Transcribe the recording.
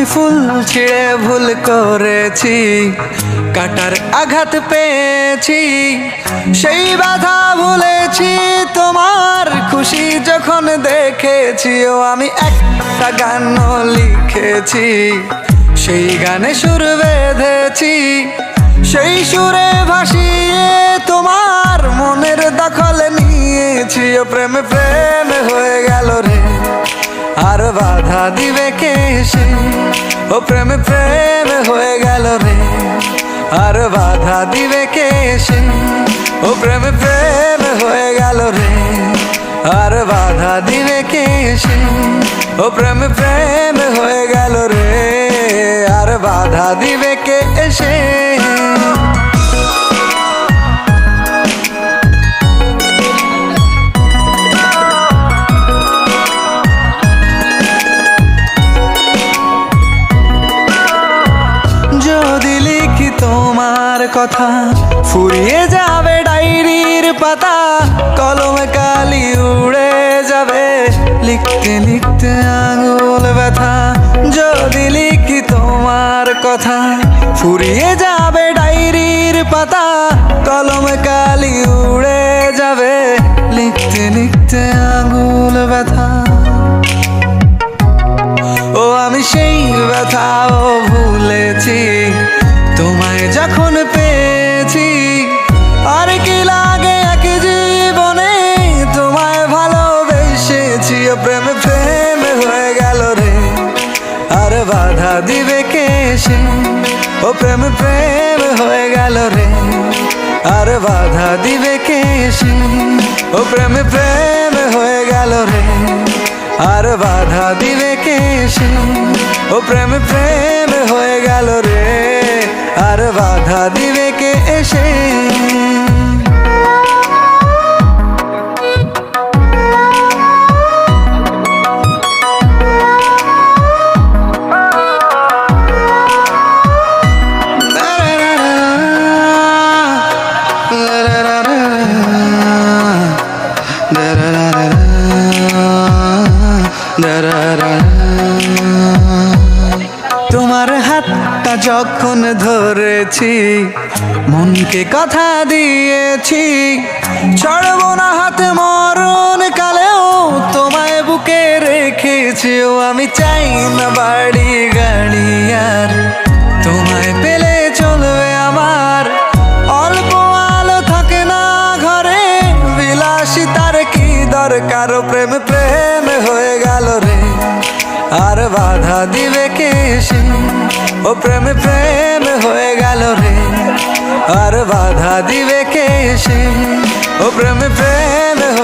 আমি ফুল ছিঁড়ে ভুল করেছি, কাটার আঘাত পেয়েছি, সেই বাধা ভুলেছি তোমার খুশি যখন দেখেছি। ও আমি একটা গান লিখেছি, সেই গানে সুর বেঁধেছি, সেই সুরে ভাসিয়ে তোমার মনের দখল নিয়েছি। ও প্রেমে প্রেমে হয়ে গেল রে, আর বাধা দিবে কে সে? ও প্রেমে প্রেমে হয়ে গেল রে, আর বাধা দিবে কে সে? ও প্রেমে প্রেমে হয়ে গেল রে, আর বাধা দিবে কে সে? ও প্রেমে প্রেমে হয়ে গেল রে, আর বাধা দিবে কে এসে? যদি লিখি তোমার কথা, ফুরিয়ে যাবে ডায়েরির পাতা, কলমে কালি উড়ে যাবে, লিখতে লিখতে আঙুল ব্যথা। যদি লিখি তোমার কথা, ফুরিয়ে যাবে ডায়েরির পাতা, কলমে কালি উড়ে যাবে, লিখতে লিখতে আঙুল ব্যথা। ও আমি সেই ব্যথাও ভুলেছি, তোমায় যখন পেয়েছি। আর কি লাগে এক জীবনে, তোমায় ভালোবেসেছি। ও প্রেমে প্রেমে হয়ে গেল রে, আর বাধা দিবে কে সে? ও প্রেমে প্রেমে হয়ে গেল রে, আর বাধা দিবে কে সে? ও প্রেমে প্রেমে হয়ে গেল রে, আর বাধা দিবে কে সে? ও প্রেমে প্রেমে হয়ে গেল রে, আর বাধা দিবে কে এসে? তোমার হাতটা যখন ধরেছি, মনকে কথা দিয়েছি, ছাড়বো না হাতে মরণ কালেও তোমায় বুকে রেখেছি। ও আমি চাই না বাড়ি গাড়ি আর, তোমায় পেলে চলবে আমার। অল্প আলো থাকে না ঘরে, বিলাসিতার কি দরকার? ও প্রেম প্রেম হয়ে গেল রে, আর বাধা দিবে কে সে? ও প্রেম প্রেম হয়ে গেল রে, আর বাধা দিবে কে সে? ও প্রেম প্রেম